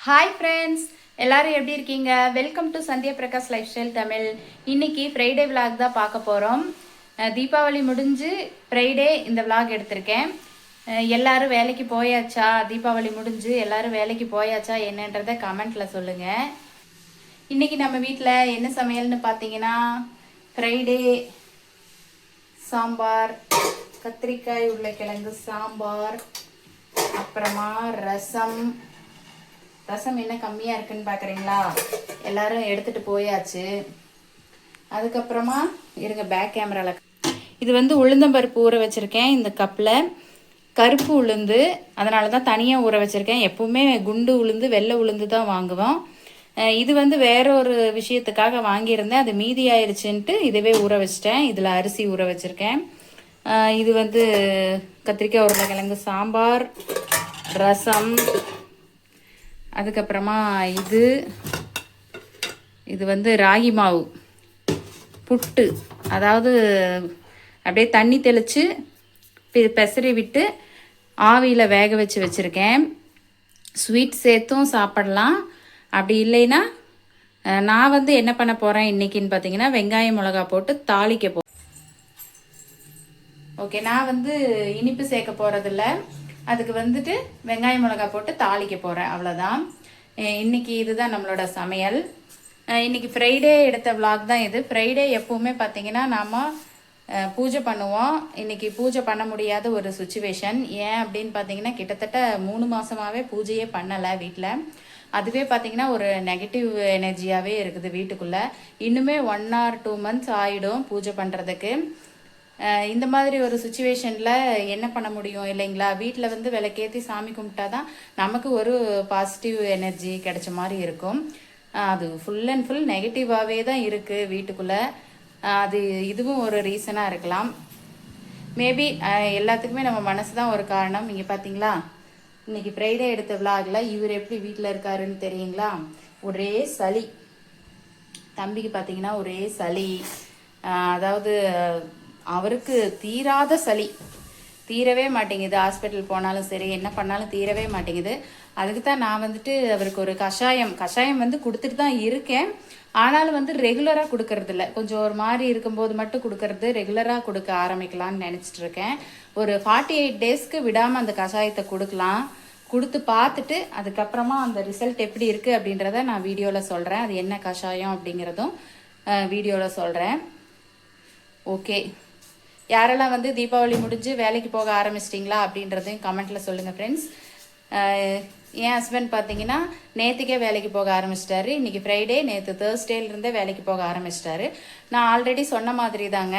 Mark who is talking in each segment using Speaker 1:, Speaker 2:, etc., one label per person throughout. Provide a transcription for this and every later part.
Speaker 1: Hi friends, எல்லாரும் எப்படி இருக்கீங்க? Welcome to Sandhya Prakash life style Tamil. இன்னைக்கு ஃப்ரைடே விலாக் தான் பார்க்க போகிறோம். தீபாவளி முடிஞ்சு ஃப்ரைடே இந்த விலாக் எடுத்திருக்கேன். எல்லாரும் வேலைக்கு போயாச்சா? தீபாவளி முடிஞ்சு எல்லாரும் வேலைக்கு போயாச்சா என்னன்றதை கமெண்ட்டில் சொல்லுங்கள். இன்னைக்கு நம்ம வீட்டில் என்ன சமையல்னு பார்த்தீங்கன்னா, ஃப்ரைடே சாம்பார், கத்திரிக்காய் உருளைக்கிழங்கு சாம்பார், அப்புறமா ரசம் என்ன கம்மியாக இருக்குன்னு பார்க்குறீங்களா? எல்லாரும் எடுத்துகிட்டு போயாச்சு. அதுக்கப்புறமா இருங்க, பேக் கேமராவில் இது உளுந்தம்பருப்பு ஊற வச்சுருக்கேன். இந்த கப்பில் கருப்பு உளுந்து, அதனால தான் தனியாக ஊற வச்சுருக்கேன். எப்பவுமே குண்டு உளுந்து வெள்ளை உளுந்து தான் வாங்குவோம். இது வேற ஒரு விஷயத்துக்காக வாங்கியிருந்தேன், அது மீதி ஆயிடுச்சுன்ட்டு இதுவே ஊற வச்சிட்டேன். இதில் அரிசி ஊற வச்சுருக்கேன். இது கத்திரிக்காய் உருளைக்கிழங்கு சாம்பார், ரசம், அதுக்கப்புறமா இது ராகி மாவு புட்டு, அதாவது அப்படியே தண்ணி தெளித்து பெசரி விட்டு ஆவியில் வேக வச்சு வச்சுருக்கேன். ஸ்வீட் சேர்த்தும் சாப்பிடலாம். அப்படி இல்லைன்னா நான் என்ன பண்ண போகிறேன் இன்றைக்கின்னு பார்த்தீங்கன்னா, வெங்காயம் மிளகா போட்டு தாளிக்க போகிறேன். ஓகே, நான் இனிப்பு சேர்க்க போகிறதில்ல. அதுக்கு வெங்காயம் மிளகா போட்டு தாளிக்க போகிறேன், அவ்வளோதான். இன்றைக்கி இதுதான் நம்மளோட சமையல். இன்றைக்கி ஃப்ரைடே எடுத்த விலாக் தான் இது. ஃப்ரைடே எப்போவுமே பார்த்திங்கன்னா நாம் பூஜை பண்ணுவோம். இன்றைக்கி பூஜை பண்ண முடியாத ஒரு சுச்சுவேஷன். ஏன் அப்படின்னு பார்த்தீங்கன்னா, கிட்டத்தட்ட 3 மாதமாகவே பூஜையே பண்ணலை வீட்டில். அதுவே பார்த்திங்கன்னா ஒரு நெகட்டிவ் எனர்ஜியாகவே இருக்குது வீட்டுக்குள்ளே. இன்னுமே 1 or 2 months ஆகிடும் பூஜை பண்ணுறதுக்கு. இந்த மாதிரி ஒரு சுச்சுவேஷனில் என்ன பண்ண முடியும் இல்லைங்களா? வீட்டில் விளக்கேற்றி சாமி கும்பிட்டா தான் நமக்கு ஒரு பாசிட்டிவ் எனர்ஜி கிடைச்ச மாதிரி இருக்கும். அது ஃபுல் அண்ட் ஃபுல் நெகட்டிவாகவே தான் இருக்குது வீட்டுக்குள்ளே. இதுவும் ஒரு ரீசனாக இருக்கலாம். மேபி எல்லாத்துக்குமே நம்ம மனசு தான் ஒரு காரணம். இங்கே பார்த்தீங்களா, இன்றைக்கி ஃப்ரைடே எடுத்த விலாகில் இவர் எப்படி வீட்டில் இருக்காருன்னு தெரியுங்களா? ஒரே சளி. தம்பிக்கு பார்த்தீங்கன்னா ஒரே சளி. அதாவது அவருக்கு தீராத சளி, தீரவே மாட்டேங்குது. ஹாஸ்பிட்டல் போனாலும் சரி, என்ன பண்ணாலும் தீரவே மாட்டேங்குது. அதுக்கு தான் நான் அவருக்கு ஒரு கஷாயம் கொடுத்துட்டு தான் இருக்கேன். ஆனாலும் ரெகுலராக கொடுக்கறதில்ல. கொஞ்சம் ஒரு மாதிரி இருக்கும்போது மட்டும் கொடுக்கறது, ரெகுலராக கொடுக்க ஆரம்பிக்கலான்னு நினச்சிட்டு இருக்கேன். ஒரு 48 daysக்கு விடாமல் அந்த கஷாயத்தை கொடுக்கலாம். கொடுத்து பார்த்துட்டு அதுக்கப்புறமா அந்த ரிசல்ட் எப்படி இருக்குது அப்படின்றத நான் வீடியோவில் சொல்கிறேன். அது என்ன கஷாயம் அப்படிங்கிறதும் வீடியோவில் சொல்கிறேன். ஓகே, யாரெல்லாம் தீபாவளி முடிஞ்சு வேலைக்கு போக ஆரம்பிச்சிட்டிங்களா அப்படின்றதையும் கமெண்ட்டில் சொல்லுங்கள் ஃப்ரெண்ட்ஸ். என் ஹஸ்பண்ட் பார்த்தீங்கன்னா நேற்றுக்கே வேலைக்கு போக ஆரம்பிச்சிட்டாரு. இன்றைக்கி ஃப்ரைடே, நேற்று தேர்ஸ்டேலேருந்தே வேலைக்கு போக ஆரம்பிச்சிட்டாரு. நான் ஆல்ரெடி சொன்ன மாதிரி தாங்க,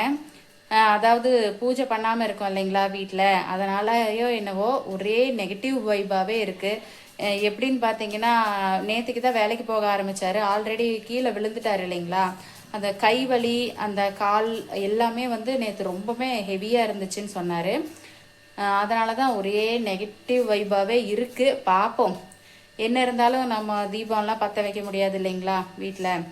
Speaker 1: அதாவது பூஜை பண்ணாமல் இருக்கோம் இல்லைங்களா வீட்டில், அதனாலயோ என்னவோ ஒரே நெகட்டிவ் வைப்பாகவே இருக்குது. எப்படின்னு பார்த்தீங்கன்னா, நேற்றுக்கு தான் வேலைக்கு போக ஆரம்பித்தார். ஆல்ரெடி கீழே விழுந்துட்டார் இல்லைங்களா? அந்த கை வலி, அந்த கால் எல்லாமே நேற்று ரொம்பவே ஹெவியாக இருந்துச்சுன்னு சொன்னார். அதனால தான் ஒரே நெகட்டிவ் வைப்பாகவே இருக்குது. பார்ப்போம், என்ன இருந்தாலும் நம்ம தீபம்லாம் பற்ற வைக்க முடியாது இல்லைங்களா வீட்டில்.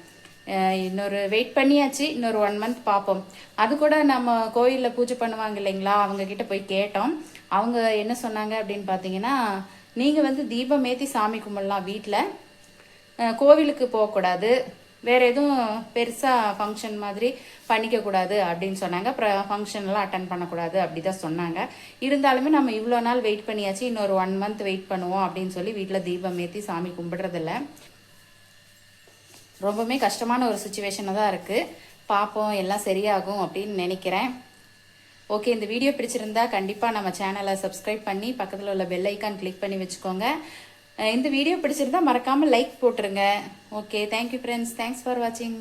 Speaker 1: இன்னொரு வெயிட் பண்ணியாச்சு, இன்னொரு 1 month பார்ப்போம். அது கூட நம்ம கோயிலில் பூஜை பண்ணுவாங்க இல்லைங்களா, அவங்கக்கிட்ட போய் கேட்டோம். அவங்க என்ன சொன்னாங்க அப்படின்னு பார்த்தீங்கன்னா, நீங்கள் தீபம் ஏற்றி சாமி கும்பிடலாம் வீட்டில், கோவிலுக்கு போகக்கூடாது, வேறு எதுவும் பெருசாக ஃபங்க்ஷன் மாதிரி பண்ணிக்கக்கூடாது அப்படின்னு சொன்னாங்க. அப்புறம் ஃபங்க்ஷன்லாம் அட்டன் பண்ணக்கூடாது அப்படி தான் சொன்னாங்க. இருந்தாலுமே நம்ம இவ்வளோ நாள் வெயிட் பண்ணியாச்சு, இன்னொரு 1 month வெயிட் பண்ணுவோம் அப்படின்னு சொல்லி வீட்டில் தீபம் ஏற்றி சாமி கும்பிடுறதில்ல. ரொம்பவுமே கஷ்டமான ஒரு சுச்சுவேஷனாக தான் இருக்குது. பார்ப்போம், எல்லாம் சரியாகும் அப்படின்னு நினைக்கிறேன். ஓகே, இந்த வீடியோ பிடிச்சிருந்தா கண்டிப்பாக நம்ம சேனலை சப்ஸ்கிரைப் பண்ணி பக்கத்தில் உள்ள பெல் ஐக்கான் கிளிக் பண்ணி வச்சுக்கோங்க. இந்த வீடியோ பிடிச்சிருந்தா மறக்காமல் லைக் போட்டுருங்க. Okay, thank you friends, thanks for வாட்சிங்.